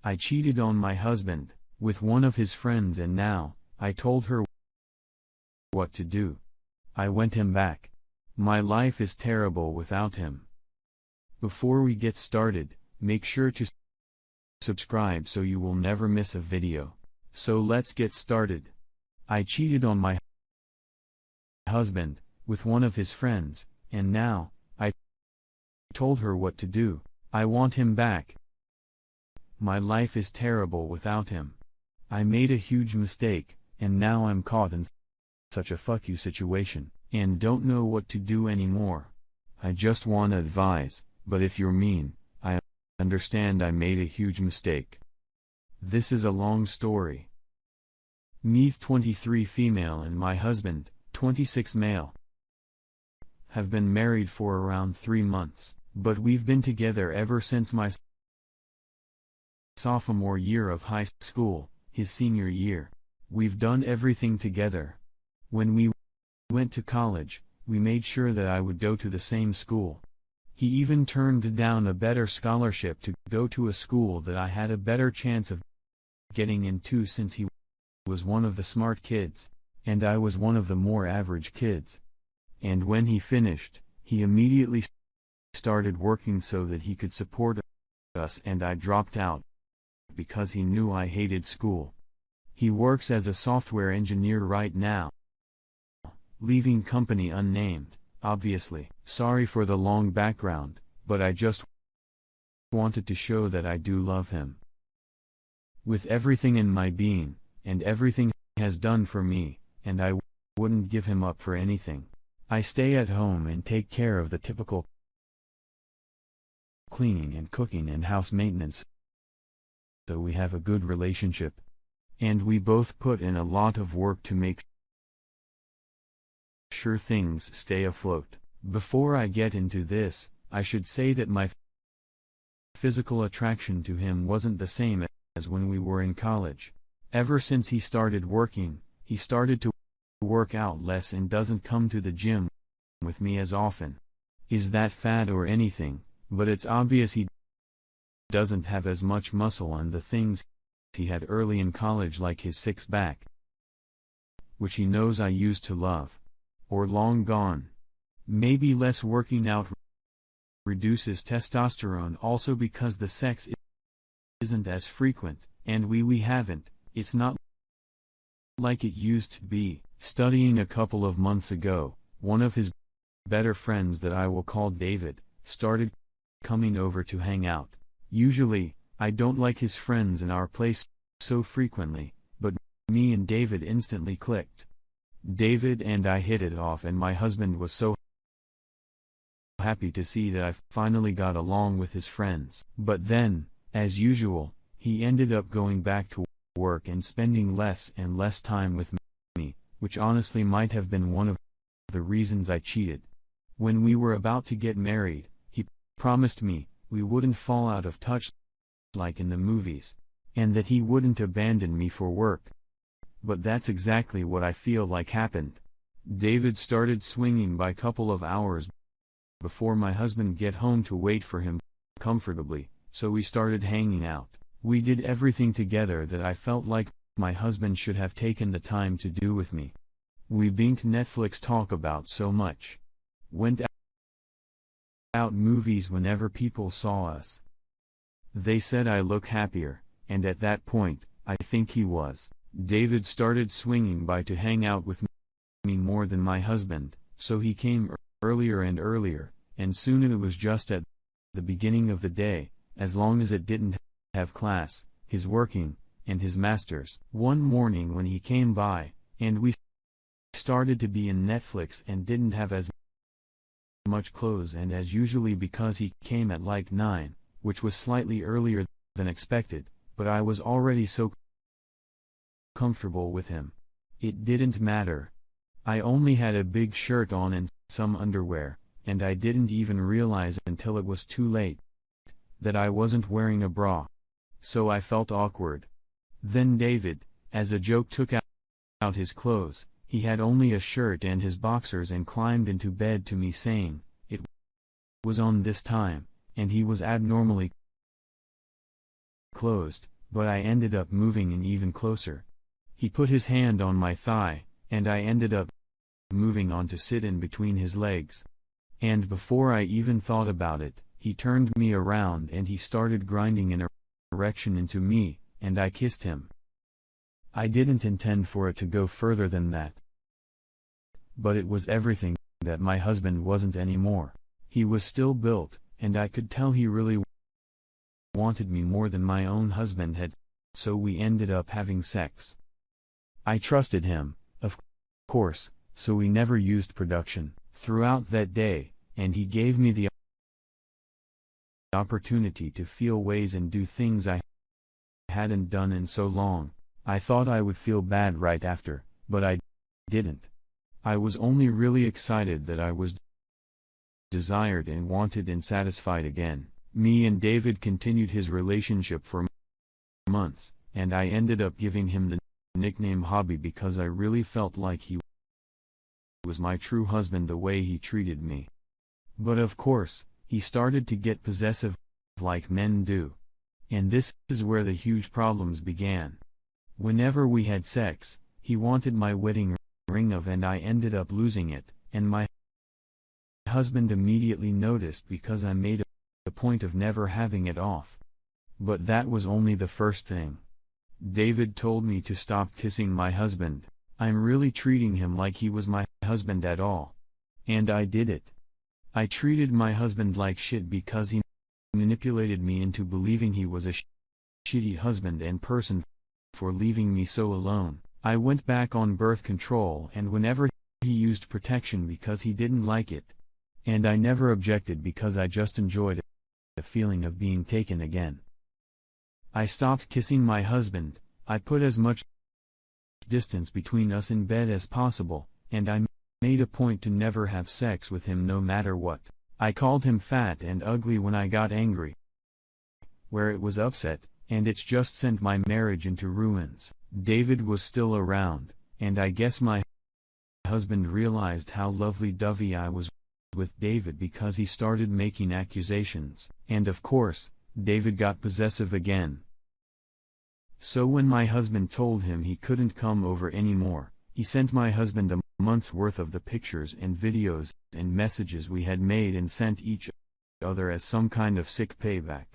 I cheated on my husband with one of his friends, and now I told her what to do. I want him back. My life is terrible without him. Before we get started, make sure to subscribe so you will never miss a video. So let's get started. I cheated on my husband with one of his friends, and now I told her what to do. I want him back. My life is terrible without him. I made a huge mistake, and now I'm caught in such a fuck you situation, and don't know what to do anymore. I just wanna advise, but if you're mean, I understand I made a huge mistake. This is a long story. Me 23 female and my husband, 26 male, have been married for around 3 months, but we've been together ever since my sophomore year of high school, his senior year. We've done everything together. When we went to college, we made sure that I would go to the same school. He even turned down a better scholarship to go to a school that I had a better chance of getting into, since he was one of the smart kids, and I was one of the more average kids. And when he finished, he immediately started working so that he could support us, and I dropped out because he knew I hated school. He works as a software engineer right now, leaving company unnamed, obviously. Sorry for the long background, but I just wanted to show that I do love him with everything in my being, and everything he has done for me, and I wouldn't give him up for anything. I stay at home and take care of the typical cleaning and cooking and house maintenance, so we have a good relationship. And we both put in a lot of work to make sure things stay afloat. Before I get into this, I should say that my physical attraction to him wasn't the same as when we were in college. Ever since he started working, he started to work out less and doesn't come to the gym with me as often. Is that fat or anything? But it's obvious he doesn't have as much muscle and the things he had early in college, like his six-pack, which he knows I used to love, or long gone. Maybe less working out reduces testosterone also because the sex isn't as frequent, and we haven't. It's not like it used to be. Studying a couple of months ago, one of his better friends that I will call David started coming over to hang out. Usually, I don't like his friends in our place so frequently, but me and David instantly clicked. David and I hit it off, and my husband was so happy to see that I finally got along with his friends. But then, as usual, he ended up going back to work and spending less and less time with me, which honestly might have been one of the reasons I cheated. When we were about to get married, he promised me we wouldn't fall out of touch like in the movies, and that he wouldn't abandon me for work. But that's exactly what I feel like happened. David started swinging by couple of hours before my husband get home to wait for him comfortably, so we started hanging out. We did everything together that I felt like my husband should have taken the time to do with me. We binged Netflix talk about so much. Went out movies whenever people saw us. They said I look happier, and at that point, I think he was. David started swinging by to hang out with me more than my husband, so he came earlier and earlier, and soon it was just at the beginning of the day, as long as it didn't have class, his working, and his masters. One morning when he came by, and we started to be in Netflix and didn't have as much clothes, and as usually because he came at like 9, which was slightly earlier than expected, but I was already so comfortable with him. It didn't matter. I only had a big shirt on and some underwear, and I didn't even realize until it was too late that I wasn't wearing a bra. So I felt awkward. Then David, as a joke, took out his clothes. He had only a shirt and his boxers and climbed into bed to me saying, it was on this time, and he was abnormally closed, but I ended up moving in even closer. He put his hand on my thigh, and I ended up moving on to sit in between his legs. And before I even thought about it, he turned me around and he started grinding an erection into me, and I kissed him. I didn't intend for it to go further than that. But it was everything that my husband wasn't anymore. He was still built, and I could tell he really wanted me more than my own husband had, so we ended up having sex. I trusted him, of course, so we never used production throughout that day, and he gave me the opportunity to feel ways and do things I hadn't done in so long. I thought I would feel bad right after, but I didn't. I was only really excited that I was desired and wanted and satisfied again. Me and David continued his relationship for months, and I ended up giving him the nickname Hobby because I really felt like he was my true husband the way he treated me. But of course, he started to get possessive, like men do. And this is where the huge problems began. Whenever we had sex, he wanted my wedding ring and I ended up losing it, and my husband immediately noticed because I made a point of never having it off. But that was only the first thing. David told me to stop kissing my husband. I'm really treating him like he was my husband at all. And I did it. I treated my husband like shit because he manipulated me into believing he was a shitty husband and person for leaving me so alone. I went back on birth control, and whenever he used protection because he didn't like it. And I never objected because I just enjoyed the feeling of being taken again. I stopped kissing my husband. I put as much distance between us in bed as possible, and I made a point to never have sex with him no matter what. I called him fat and ugly when I got angry, where it was upset, and it's just sent my marriage into ruins. David was still around, and I guess my husband realized how lovey-dovey I was with David because he started making accusations, and of course, David got possessive again. So when my husband told him he couldn't come over anymore, he sent my husband a month's worth of the pictures and videos and messages we had made and sent each other as some kind of sick payback.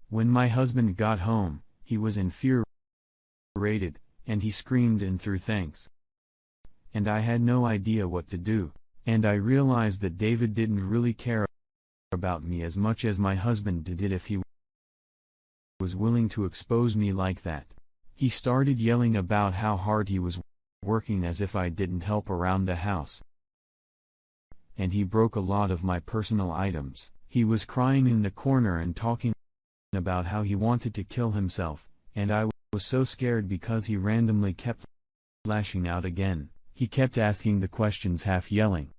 When my husband got home, he was infuriated, and he screamed and threw things. And I had no idea what to do, and I realized that David didn't really care about me as much as my husband did if he was willing to expose me like that. He started yelling about how hard he was working as if I didn't help around the house. And he broke a lot of my personal items. He was crying in the corner and talking about how he wanted to kill himself, and I was so scared because he randomly kept lashing out again. He kept asking the questions, half yelling,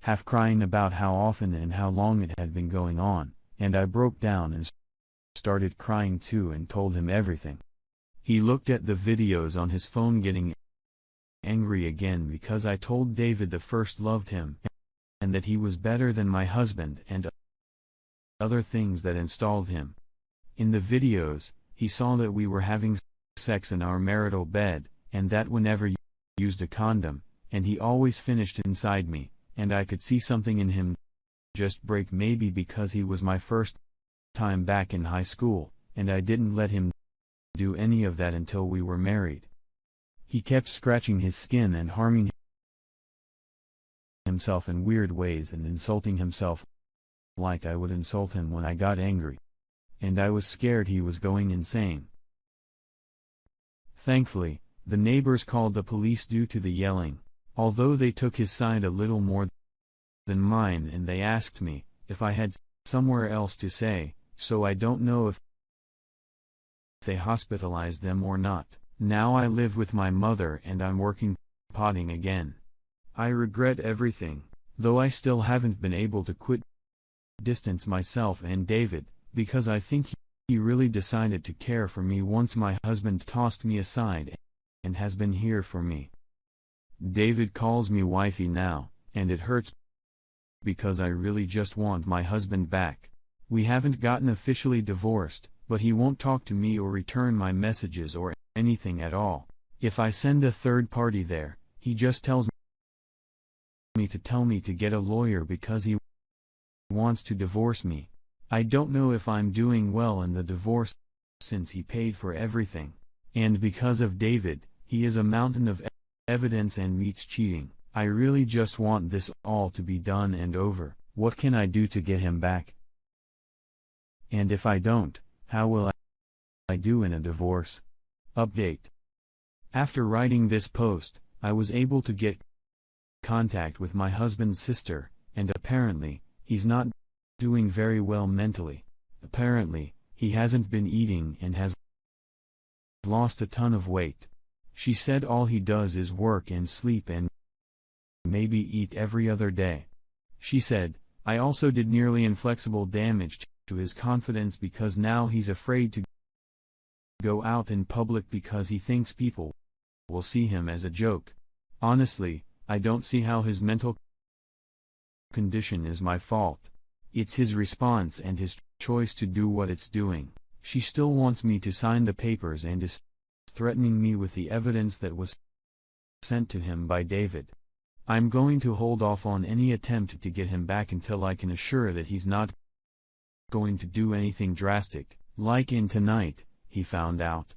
half crying about how often and how long it had been going on, and I broke down and started crying too and told him everything. He looked at the videos on his phone getting angry again because I told David the first loved him, and that he was better than my husband and other things that installed him. In the videos, he saw that we were having sex in our marital bed, and that whenever you used a condom, and he always finished inside me, and I could see something in him just break, maybe because he was my first time back in high school, and I didn't let him do any of that until we were married. He kept scratching his skin and harming himself in weird ways and insulting himself like I would insult him when I got angry. And I was scared he was going insane. Thankfully, the neighbors called the police due to the yelling, although they took his side a little more than mine, and they asked me if I had somewhere else to say, so I don't know if they hospitalized them or not. Now I live with my mother and I'm working potting again. I regret everything, though I still haven't been able to distance myself and David, because I think he really decided to care for me once my husband tossed me aside and has been here for me. David calls me wifey now, and it hurts because I really just want my husband back. We haven't gotten officially divorced, but he won't talk to me or return my messages or anything at all. If I send a third party there, he just tells me to get a lawyer because he wants to divorce me. I don't know if I'm doing well in the divorce since he paid for everything. And because of David, he is a mountain of evidence and meets cheating. I really just want this all to be done and over. What can I do to get him back? And if I don't, how will I do in a divorce? Update. After writing this post, I was able to get contact with my husband's sister, and apparently, he's not doing very well mentally. Apparently, he hasn't been eating and has lost a ton of weight. She said all he does is work and sleep and maybe eat every other day. She said, I also did nearly inflexible damage to his confidence because now he's afraid to go out in public because he thinks people will see him as a joke. Honestly, I don't see how his mental condition is my fault. It's his response and his choice to do what it's doing. She still wants me to sign the papers and is threatening me with the evidence that was sent to him by David. I'm going to hold off on any attempt to get him back until I can assure that he's not going to do anything drastic, like in Tonight, he found out.